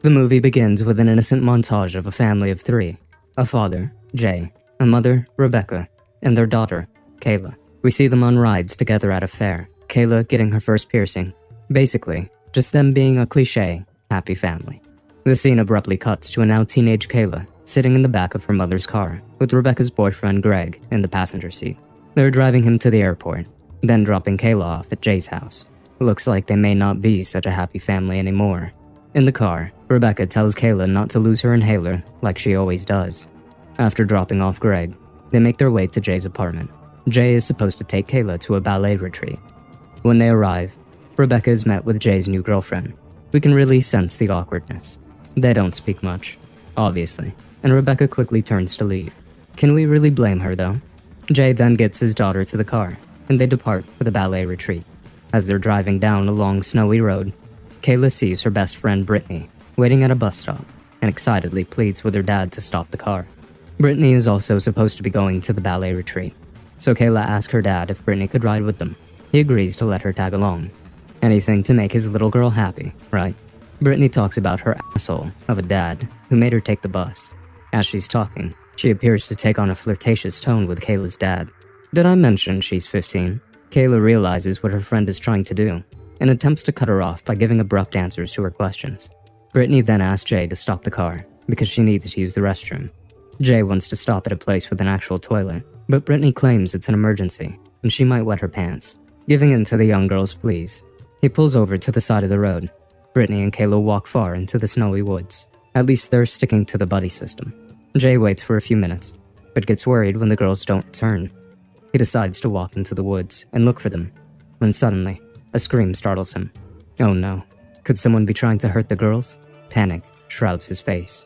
The movie begins with an innocent montage of a family of three: a father, Jay, a mother, Rebecca, and their daughter, Kayla. We see them on rides together at a fair, Kayla getting her first piercing. Basically, just them being a cliché, happy family. The scene abruptly cuts to a now teenage Kayla sitting in the back of her mother's car with Rebecca's boyfriend Greg in the passenger seat. They're driving him to the airport, then dropping Kayla off at Jay's house. Looks like they may not be such a happy family anymore. In the car, Rebecca tells Kayla not to lose her inhaler like she always does. After dropping off Greg, they make their way to Jay's apartment. Jay is supposed to take Kayla to a ballet retreat. When they arrive, Rebecca is met with Jay's new girlfriend. We can really sense the awkwardness. They don't speak much, obviously, and Rebecca quickly turns to leave. Can we really blame her though? Jay then gets his daughter to the car, and they depart for the ballet retreat. As they're driving down a long snowy road, Kayla sees her best friend Brittany waiting at a bus stop and excitedly pleads with her dad to stop the car. Brittany is also supposed to be going to the ballet retreat, so Kayla asks her dad if Brittany could ride with them. He agrees to let her tag along. Anything to make his little girl happy, right? Brittany talks about her asshole of a dad who made her take the bus. As she's talking, she appears to take on a flirtatious tone with Kayla's dad. Did I mention she's 15? Kayla realizes what her friend is trying to do and attempts to cut her off by giving abrupt answers to her questions. Brittany then asks Jay to stop the car because she needs to use the restroom. Jay wants to stop at a place with an actual toilet, but Brittany claims it's an emergency and she might wet her pants. Giving in to the young girl's pleas, he pulls over to the side of the road. Brittany and Kayla walk far into the snowy woods. At least they're sticking to the buddy system. Jay waits for a few minutes, but gets worried when the girls don't return. He decides to walk into the woods and look for them, when suddenly, a scream startles him. Oh no, could someone be trying to hurt the girls? Panic shrouds his face.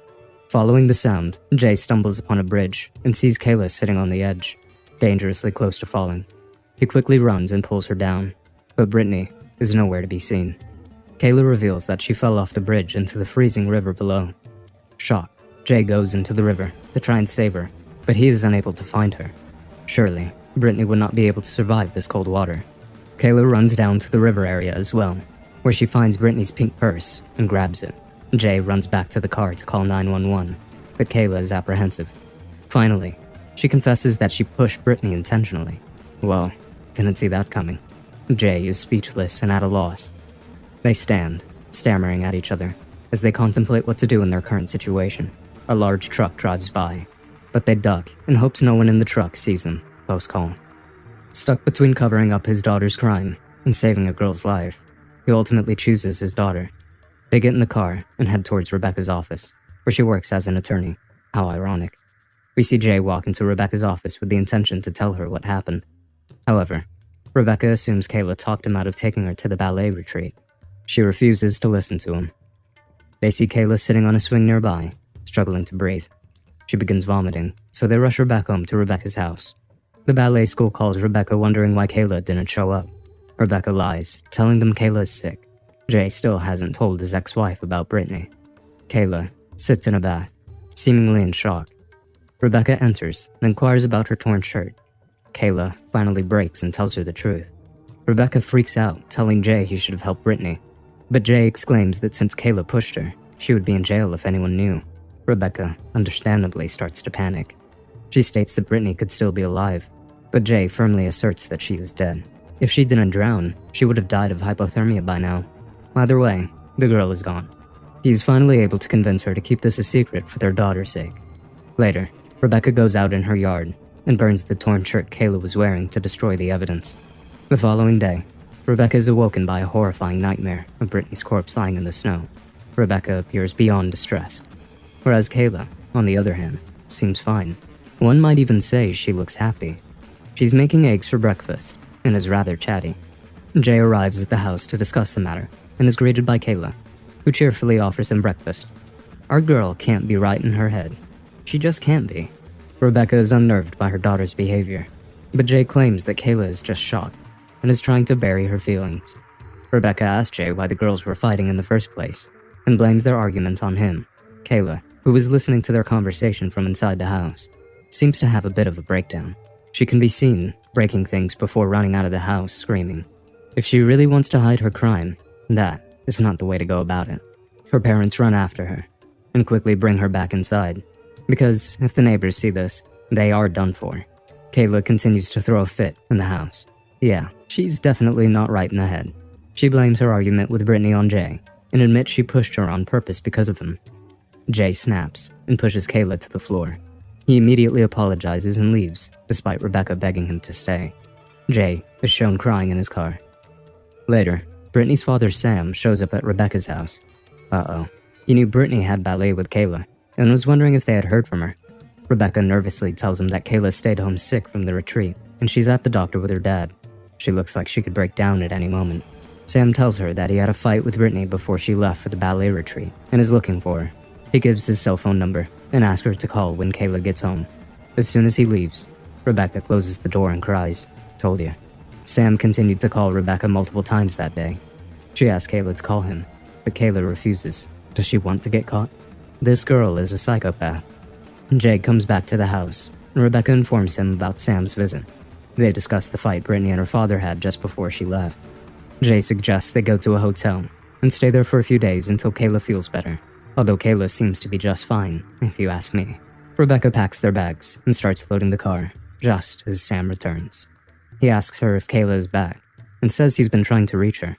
Following the sound, Jay stumbles upon a bridge and sees Kayla sitting on the edge, dangerously close to falling. He quickly runs and pulls her down, but Brittany is nowhere to be seen. Kayla reveals that she fell off the bridge into the freezing river below. Shocked, Jay goes into the river to try and save her, but he is unable to find her. Surely, Brittany would not be able to survive this cold water. Kayla runs down to the river area as well, where she finds Brittany's pink purse and grabs it. Jay runs back to the car to call 911, but Kayla is apprehensive. Finally, she confesses that she pushed Brittany intentionally. Well, didn't see that coming. Jay is speechless and at a loss. They stand, stammering at each other, as they contemplate what to do in their current situation. A large truck drives by, but they duck in hopes no one in the truck sees them post-call. Stuck between covering up his daughter's crime and saving a girl's life, he ultimately chooses his daughter. They get in the car and head towards Rebecca's office, where she works as an attorney. How ironic. We see Jay walk into Rebecca's office with the intention to tell her what happened. However, Rebecca assumes Kayla talked him out of taking her to the ballet retreat. She refuses to listen to him. They see Kayla sitting on a swing nearby, struggling to breathe. She begins vomiting, so they rush her back home to Rebecca's house. The ballet school calls Rebecca, wondering why Kayla didn't show up. Rebecca lies, telling them Kayla is sick. Jay still hasn't told his ex-wife about Brittany. Kayla sits in a bath, seemingly in shock. Rebecca enters and inquires about her torn shirt. Kayla finally breaks and tells her the truth. Rebecca freaks out, telling Jay he should have helped Brittany. But Jay exclaims that since Kayla pushed her, she would be in jail if anyone knew. Rebecca, understandably, starts to panic. She states that Brittany could still be alive, but Jay firmly asserts that she is dead. If she didn't drown, she would have died of hypothermia by now. Either way, the girl is gone. He's finally able to convince her to keep this a secret for their daughter's sake. Later, Rebecca goes out in her yard and burns the torn shirt Kayla was wearing to destroy the evidence. The following day, Rebecca is awoken by a horrifying nightmare of Brittany's corpse lying in the snow. Rebecca appears beyond distressed, whereas Kayla, on the other hand, seems fine. One might even say she looks happy. She's making eggs for breakfast and is rather chatty. Jay arrives at the house to discuss the matter and is greeted by Kayla, who cheerfully offers him breakfast. Our girl can't be right in her head. She just can't be. Rebecca is unnerved by her daughter's behavior, but Jay claims that Kayla is just shocked and is trying to bury her feelings. Rebecca asks Jay why the girls were fighting in the first place and blames their argument on him. Kayla, who was listening to their conversation from inside the house, seems to have a bit of a breakdown. She can be seen breaking things before running out of the house screaming. If she really wants to hide her crime, that is not the way to go about it. Her parents run after her and quickly bring her back inside, because if the neighbors see this, they are done for. Kayla continues to throw a fit in the house. Yeah, she's definitely not right in the head. She blames her argument with Brittany on Jay and admits she pushed her on purpose because of him. Jay snaps and pushes Kayla to the floor. He immediately apologizes and leaves, despite Rebecca begging him to stay. Jay is shown crying in his car. Later, Brittany's father Sam shows up at Rebecca's house. Uh-oh. He knew Brittany had ballet with Kayla and was wondering if they had heard from her. Rebecca nervously tells him that Kayla stayed home sick from the retreat and she's at the doctor with her dad. She looks like she could break down at any moment. Sam tells her that he had a fight with Brittany before she left for the ballet retreat and is looking for her. He gives his cell phone number and asks her to call when Kayla gets home. As soon as he leaves, Rebecca closes the door and cries. Told you. Sam continued to call Rebecca multiple times that day. She asked Kayla to call him, but Kayla refuses. Does she want to get caught? This girl is a psychopath. Jay comes back to the house, and Rebecca informs him about Sam's visit. They discuss the fight Brittany and her father had just before she left. Jay suggests they go to a hotel and stay there for a few days until Kayla feels better. Although Kayla seems to be just fine, if you ask me. Rebecca packs their bags and starts loading the car, just as Sam returns. He asks her if Kayla is back, and says he's been trying to reach her.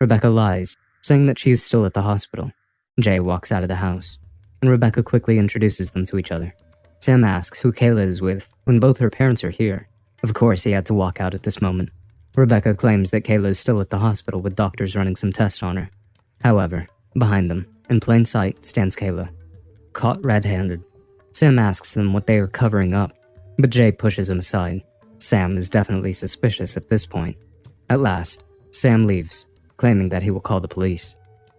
Rebecca lies, saying that she is still at the hospital. Jay walks out of the house, and Rebecca quickly introduces them to each other. Sam asks who Kayla is with when both her parents are here. Of course, he had to walk out at this moment. Rebecca claims that Kayla is still at the hospital with doctors running some tests on her. However, behind them, in plain sight, stands Kayla, caught red-handed. Sam asks them what they are covering up, but Jay pushes him aside. Sam is definitely suspicious at this point. At last, Sam leaves, claiming that he will call the police.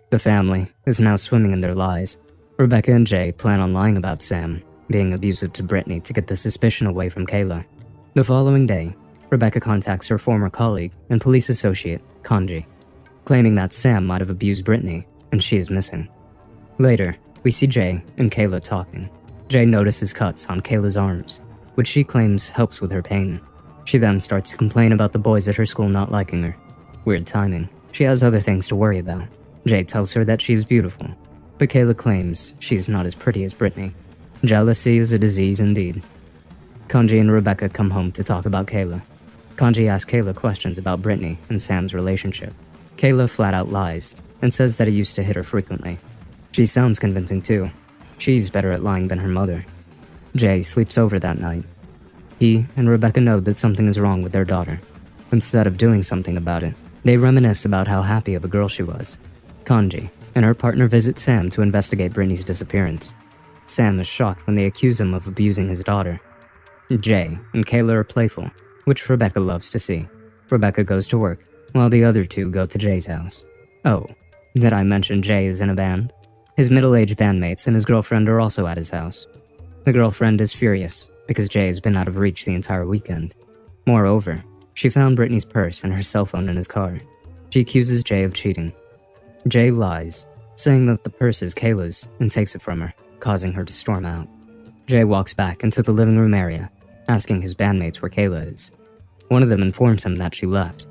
The family is now swimming in their lies. Rebecca and Jay plan on lying about Sam being abusive to Brittany to get the suspicion away from Kayla. The following day, Rebecca contacts her former colleague and police associate, Kanji, claiming that Sam might have abused Brittany and she is missing. Later, we see Jay and Kayla talking. Jay notices cuts on Kayla's arms, which she claims helps with her pain. She then starts to complain about the boys at her school not liking her. Weird timing. She has other things to worry about. Jay tells her that she's beautiful, but Kayla claims she's not as pretty as Brittany. Jealousy is a disease indeed. Kanji and Rebecca come home to talk about Kayla. Kanji asks Kayla questions about Brittany and Sam's relationship. Kayla flat out lies and says that he used to hit her frequently. She sounds convincing too. She's better at lying than her mother. Jay sleeps over that night. He and Rebecca know that something is wrong with their daughter. Instead of doing something about it, they reminisce about how happy of a girl she was. Kanji and her partner visit Sam to investigate Brittany's disappearance. Sam is shocked when they accuse him of abusing his daughter. Jay and Kayla are playful, which Rebecca loves to see. Rebecca goes to work, while the other two go to Jay's house. Oh, did I mention Jay is in a band? His middle-aged bandmates and his girlfriend are also at his house. The girlfriend is furious because Jay has been out of reach the entire weekend. Moreover, she found Brittany's purse and her cell phone in his car. She accuses Jay of cheating. Jay lies, saying that the purse is Kayla's and takes it from her, causing her to storm out. Jay walks back into the living room area, asking his bandmates where Kayla is. One of them informs him that she left.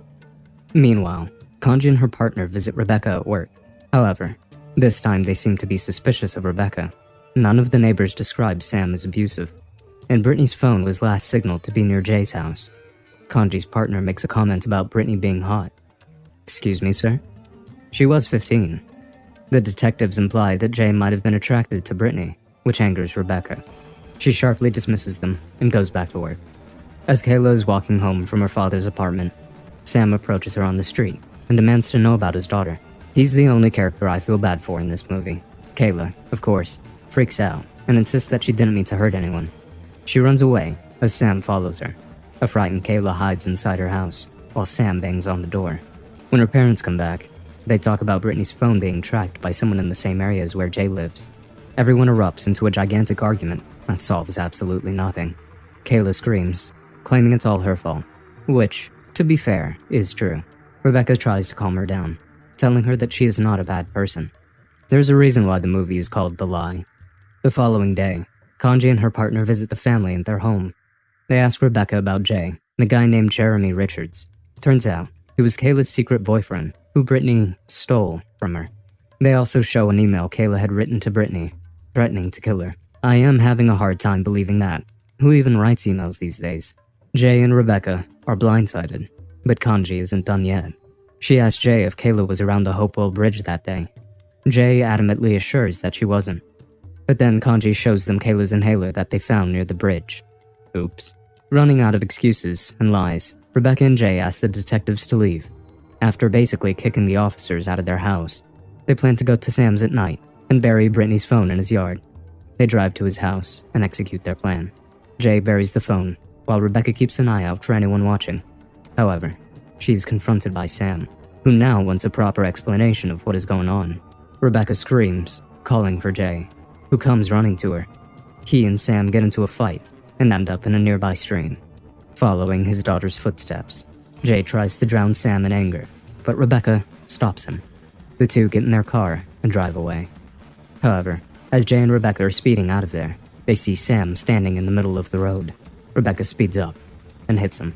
Meanwhile, Kanji and her partner visit Rebecca at work. However, this time they seem to be suspicious of Rebecca. None of the neighbors described Sam as abusive, and Brittany's phone was last signaled to be near Jay's house. Kanji's partner makes a comment about Brittany being hot. Excuse me, sir? She was 15. The detectives imply that Jay might have been attracted to Brittany, which angers Rebecca. She sharply dismisses them and goes back to work. As Kayla is walking home from her father's apartment, Sam approaches her on the street and demands to know about his daughter. He's the only character I feel bad for in this movie. Kayla, of course, freaks out and insists that she didn't mean to hurt anyone. She runs away as Sam follows her. A frightened Kayla hides inside her house while Sam bangs on the door. When her parents come back, they talk about Brittany's phone being tracked by someone in the same area as where Jay lives. Everyone erupts into a gigantic argument that solves absolutely nothing. Kayla screams, claiming it's all her fault, which, to be fair, is true. Rebecca tries to calm her down, telling her that she is not a bad person. There's a reason why the movie is called The Lie. The following day, Kanji and her partner visit the family at their home. They ask Rebecca about Jay, and a guy named Jeremy Richards. Turns out, he was Kayla's secret boyfriend, who Brittany stole from her. They also show an email Kayla had written to Brittany, threatening to kill her. I am having a hard time believing that. Who even writes emails these days? Jay and Rebecca are blindsided, but Kanji isn't done yet. She asks Jay if Kayla was around the Hopewell Bridge that day. Jay adamantly assures that she wasn't. But then Kanji shows them Kayla's inhaler that they found near the bridge. Oops. Running out of excuses and lies, Rebecca and Jay ask the detectives to leave. After basically kicking the officers out of their house, they plan to go to Sam's at night and bury Brittany's phone in his yard. They drive to his house and execute their plan. Jay buries the phone, while Rebecca keeps an eye out for anyone watching. However, she's confronted by Sam, who now wants a proper explanation of what is going on. Rebecca screams, calling for Jay, who comes running to her. He and Sam get into a fight and end up in a nearby stream. Following his daughter's footsteps, Jay tries to drown Sam in anger, but Rebecca stops him. The two get in their car and drive away. However, as Jay and Rebecca are speeding out of there, they see Sam standing in the middle of the road. Rebecca speeds up and hits him.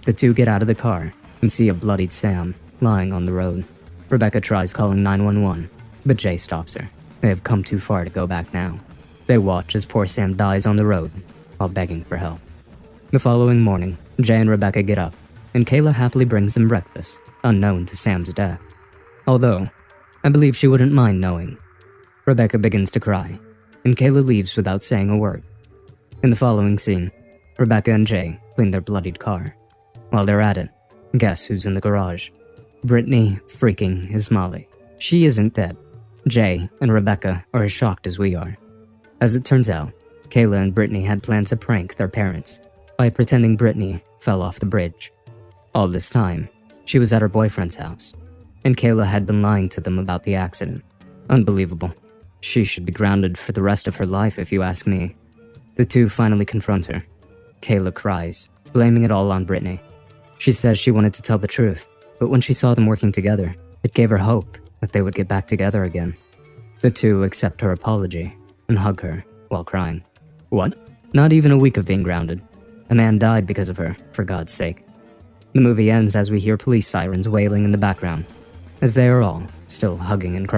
The two get out of the car and see a bloodied Sam lying on the road. Rebecca tries calling 911, but Jay stops her. They have come too far to go back now. They watch as poor Sam dies on the road while begging for help. The following morning, Jay and Rebecca get up, and Kayla happily brings them breakfast, unknown to Sam's death. Although, I believe she wouldn't mind knowing. Rebecca begins to cry, and Kayla leaves without saying a word. In the following scene, Rebecca and Jay clean their bloodied car. While they're at it, guess who's in the garage? Brittany freaking Ismaili. She isn't dead. Jay and Rebecca are as shocked as we are. As it turns out, Kayla and Brittany had planned to prank their parents by pretending Brittany fell off the bridge. All this time, she was at her boyfriend's house, and Kayla had been lying to them about the accident. Unbelievable. She should be grounded for the rest of her life if you ask me. The two finally confront her. Kayla cries, blaming it all on Brittany. She says she wanted to tell the truth, but when she saw them working together, it gave her hope that they would get back together again. The two accept her apology and hug her while crying. What? Not even a week of being grounded. A man died because of her, for God's sake. The movie ends as we hear police sirens wailing in the background, as they are all still hugging and crying.